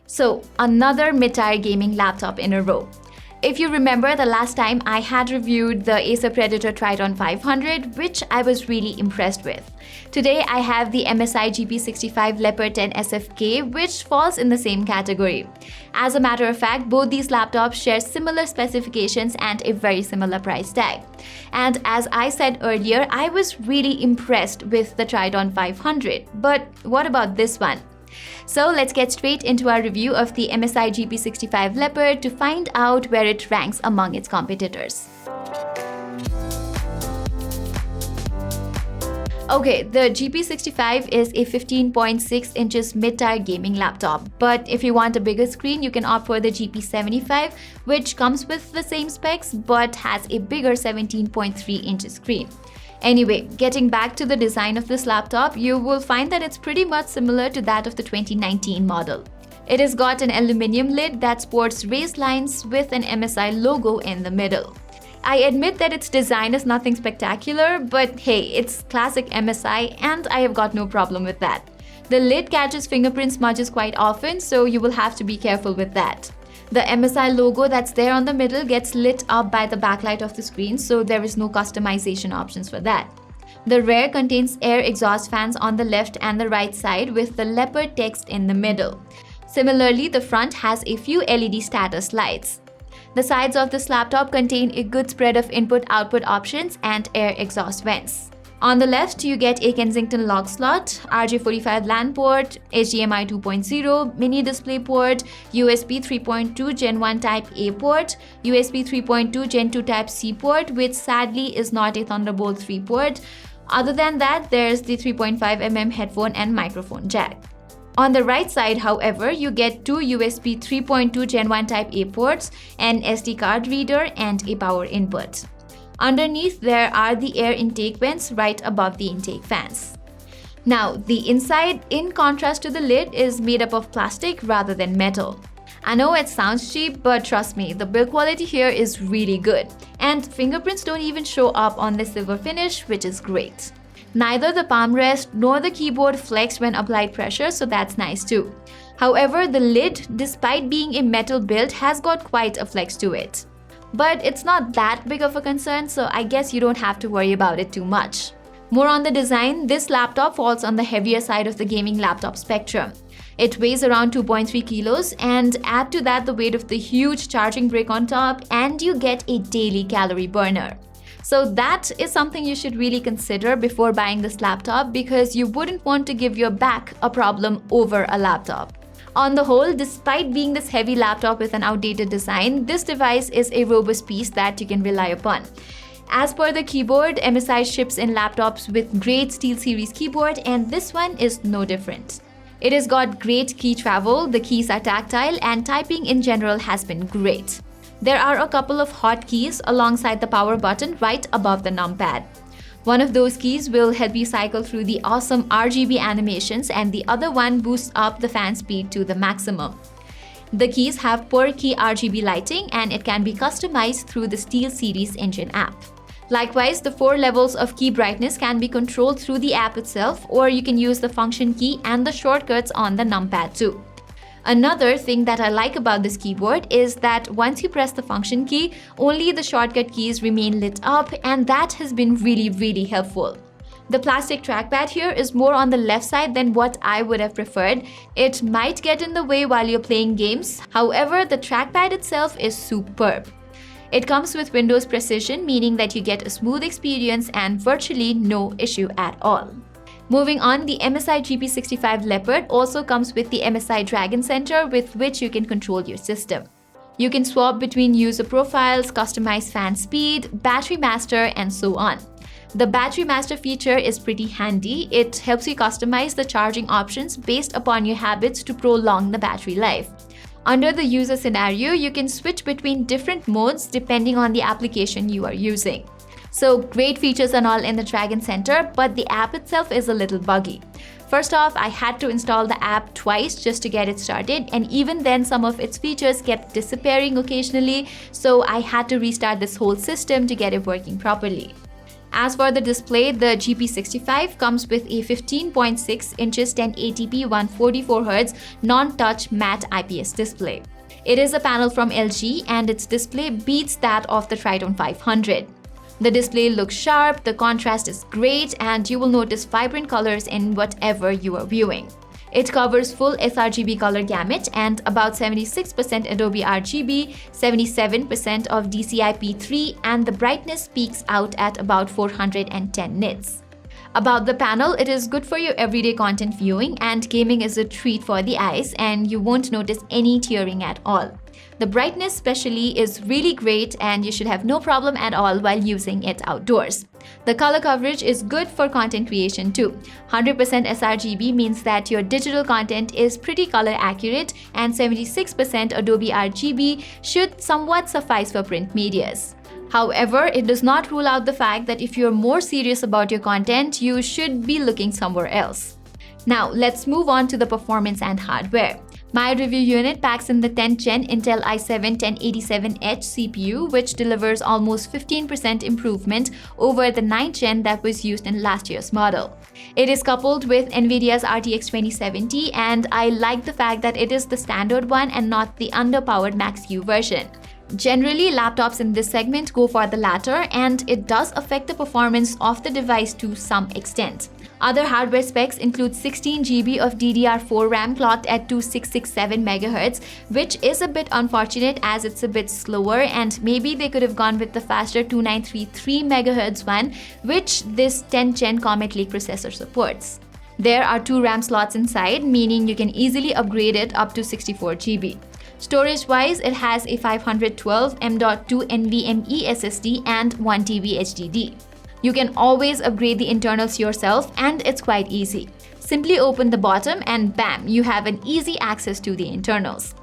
So, another mid-tier gaming laptop in a row. If you remember the last time I had reviewed the Acer Predator Triton 500, which I was really impressed with. Today I have the MSI GP65 Leopard 10 SFK, which falls in the same category. As a matter of fact, both these laptops share similar specifications and a very similar price tag. And as I said earlier, I was really impressed with the Triton 500. But what about this one? So let's get straight into our review of the MSI GP65 Leopard to find out where it ranks among its competitors. Okay, the GP65 is a 15.6 inches mid-tier gaming laptop, but if you want a bigger screen, you can opt for the GP75, which comes with the same specs but has a bigger 17.3 inches screen. Anyway, getting back to the design of this laptop, you will find that it's pretty much similar to that of the 2019 model. It has got an aluminum lid that sports raised lines with an MSI logo in the middle. I admit that its design is nothing spectacular, but hey, it's classic MSI and I have got no problem with that. The lid catches fingerprint smudges quite often, so you will have to be careful with that. The MSI logo that's there on the middle gets lit up by the backlight of the screen, so there is no customization options for that. The rear contains air exhaust fans on the left and the right side with the Leopard text in the middle. Similarly, the front has a few LED status lights. The sides of this laptop contain a good spread of input-output options and air exhaust vents. On the left, you get a Kensington lock slot, RJ45 LAN port, HDMI 2.0, mini display port, USB 3.2 Gen 1 Type A port, USB 3.2 Gen 2 Type C port, which sadly is not a Thunderbolt 3 port. Other than that, there's the 3.5mm headphone and microphone jack. On the right side, however, you get two USB 3.2 Gen 1 Type A ports, an SD card reader, and a power input. Underneath, there are the air intake vents right above the intake fans. Now, the inside, in contrast to the lid, is made up of plastic rather than metal. I know it sounds cheap, but trust me, the build quality here is really good. And fingerprints don't even show up on the silver finish, which is great. Neither the palm rest nor the keyboard flex when applied pressure, so that's nice too. However, the lid, despite being a metal build, has got quite a flex to it. But it's not that big of a concern, so I guess you don't have to worry about it too much. More on the design, this laptop falls on the heavier side of the gaming laptop spectrum. It weighs around 2.3 kilos, and add to that the weight of the huge charging brick on top, and you get a daily calorie burner. So that is something you should really consider before buying this laptop, because you wouldn't want to give your back a problem over a laptop. On the whole, despite being this heavy laptop with an outdated design, this device is a robust piece that you can rely upon. As per the keyboard, MSI ships in laptops with great SteelSeries keyboard, and this one is no different. It has got great key travel, the keys are tactile, and typing in general has been great. There are a couple of hotkeys alongside the power button right above the numpad. One of those keys will help you cycle through the awesome Rgb animations, and the other one boosts up the fan speed to the maximum. The keys have per key RGB lighting, and it can be customized through the SteelSeries Engine app. Likewise, the 4 levels of key brightness can be controlled through the app itself, or you can use the function key and the shortcuts on the numpad too. Another thing that I like about this keyboard is that once you press the function key, only the shortcut keys remain lit up, and that has been really helpful. The plastic trackpad here is more on the left side than what I would have preferred. It might get in the way while you're playing games. However, the trackpad itself is superb. It comes with Windows Precision, meaning that you get a smooth experience and virtually no issue at all. Moving on, the MSI GP65 Leopard also comes with the MSI Dragon Center, with which you can control your system. You can swap between user profiles, customize fan speed, battery master, and so on. The battery master feature is pretty handy. It helps you customize the charging options based upon your habits to prolong the battery life. Under the user scenario, you can switch between different modes depending on the application you are using. So great features and all in the Dragon Center, but the app itself is a little buggy. First off, I had to install the app twice just to get it started, and even then some of its features kept disappearing occasionally, so I had to restart this whole system to get it working properly. As for the display, the GP65 comes with a 15.6 inches 1080p 144Hz non-touch matte IPS display. It is a panel from LG and its display beats that of the Triton 500. The display looks sharp, the contrast is great, and you will notice vibrant colors in whatever you are viewing. It covers full sRGB color gamut and about 76% Adobe RGB, 77% of DCI-P3, and the brightness peaks out at about 410 nits. About the panel, it is good for your everyday content viewing, and gaming is a treat for the eyes, and you won't notice any tearing at all. The brightness especially is really great, and you should have no problem at all while using it outdoors. The color coverage is good for content creation too. 100% sRGB means that your digital content is pretty color accurate, and 76% Adobe RGB should somewhat suffice for print medias. However, it does not rule out the fact that if you're more serious about your content, you should be looking somewhere else. Now, let's move on to the performance and hardware. My review unit packs in the 10th Gen Intel i7-1087H CPU, which delivers almost 15% improvement over the 9th Gen that was used in last year's model. It is coupled with NVIDIA's RTX 2070, and I like the fact that it is the standard one and not the underpowered Max-Q version. Generally, laptops in this segment go for the latter, and it does affect the performance of the device to some extent. Other hardware specs include 16 GB of DDR4 RAM clocked at 2667 MHz, which is a bit unfortunate as it's a bit slower, and maybe they could have gone with the faster 2933 MHz one, which this 10th Gen Comet Lake processor supports. There are 2 RAM slots inside, meaning you can easily upgrade it up to 64 GB. Storage-wise, it has a 512 M.2 NVMe SSD and 1 TB HDD. You can always upgrade the internals yourself, and it's quite easy. Simply open the bottom and bam, you have an easy access to the internals.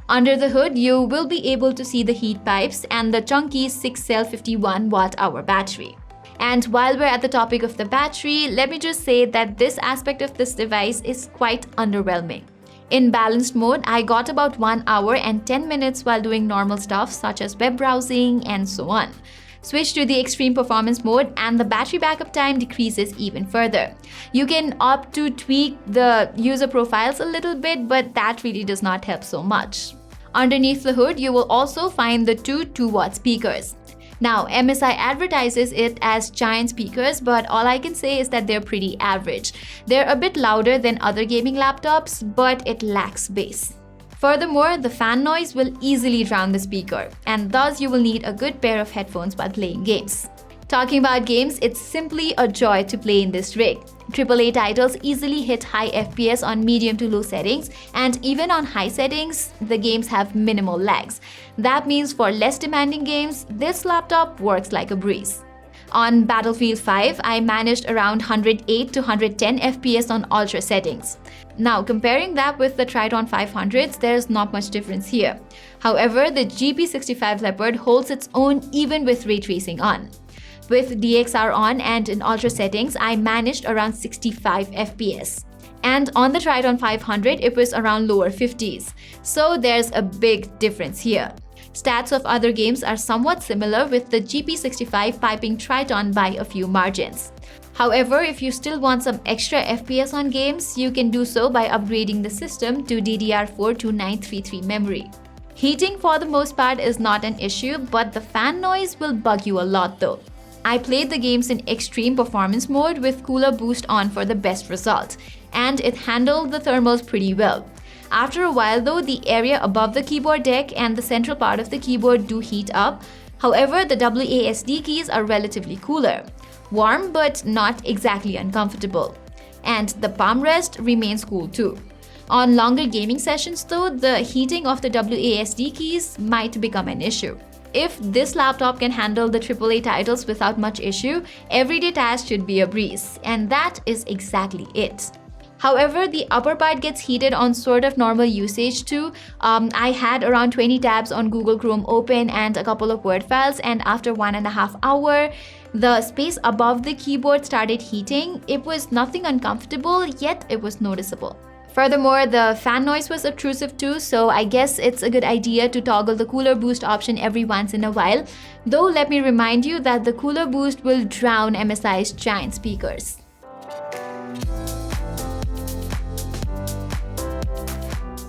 Under the hood, you will be able to see the heat pipes and the chunky 6-cell 51 Wh battery. And while we're at the topic of the battery, let me just say that this aspect of this device is quite underwhelming. In balanced mode, I got about 1 hour and 10 minutes while doing normal stuff such as web browsing and so on. Switch to the extreme performance mode and the battery backup time decreases even further. You can opt to tweak the user profiles a little bit, but that really does not help so much. Underneath the hood, you will also find the two 2-watt speakers. Now, MSI advertises it as giant speakers, but all I can say is that they're pretty average. They're a bit louder than other gaming laptops, but it lacks bass. Furthermore, the fan noise will easily drown the speaker, and thus you will need a good pair of headphones while playing games. Talking about games, it's simply a joy to play in this rig. AAA titles easily hit high FPS on medium to low settings, and even on high settings, the games have minimal lags. That means for less demanding games, this laptop works like a breeze. On Battlefield 5, I managed around 108 to 110 FPS on ultra settings. Now, comparing that with the Triton 500s, there's not much difference here. However, the GP65 Leopard holds its own even with ray tracing on. With DXR on and in ultra settings, I managed around 65 FPS. And on the Triton 500, it was around lower 50s. So there's a big difference here. Stats of other games are somewhat similar, with the GP65 piping Triton by a few margins. However, if you still want some extra FPS on games, you can do so by upgrading the system to DDR4 2933 memory. Heating for the most part is not an issue, but the fan noise will bug you a lot though. I played the games in extreme performance mode with cooler boost on for the best result, and it handled the thermals pretty well. After a while though, the area above the keyboard deck and the central part of the keyboard do heat up. However, the WASD keys are relatively cooler. Warm but not exactly uncomfortable. And the palm rest remains cool too. On longer gaming sessions though, the heating of the WASD keys might become an issue. If this laptop can handle the AAA titles without much issue, everyday tasks should be a breeze, and that is exactly it. However, the upper part gets heated on sort of normal usage too. I had around 20 tabs on Google Chrome open and a couple of Word files, and after 1.5 hours, the space above the keyboard started heating. It was nothing uncomfortable, yet it was noticeable. Furthermore, the fan noise was obtrusive too, so I guess it's a good idea to toggle the cooler boost option every once in a while. Though let me remind you that the cooler boost will drown MSI's giant speakers.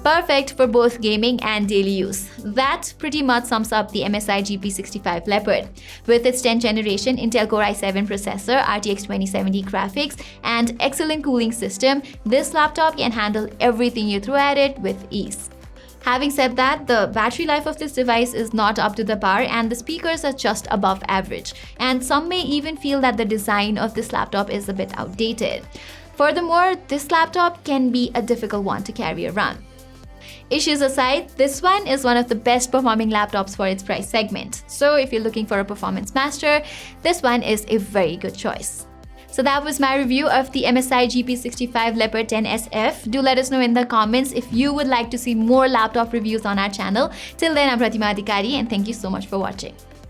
Perfect for both gaming and daily use. That pretty much sums up the MSI GP65 Leopard. With its 10th generation Intel Core i7 processor, RTX 2070 graphics, and excellent cooling system, this laptop can handle everything you throw at it with ease. Having said that, the battery life of this device is not up to the par and the speakers are just above average. And some may even feel that the design of this laptop is a bit outdated. Furthermore, this laptop can be a difficult one to carry around. Issues aside, this one is one of the best performing laptops for its price segment. So if you're looking for a performance master, this one is a very good choice. So that was my review of the MSI GP65 Leopard 10 SF. Do let us know in the comments if you would like to see more laptop reviews on our channel. Till then, I'm Pratima Adhikari and thank you so much for watching.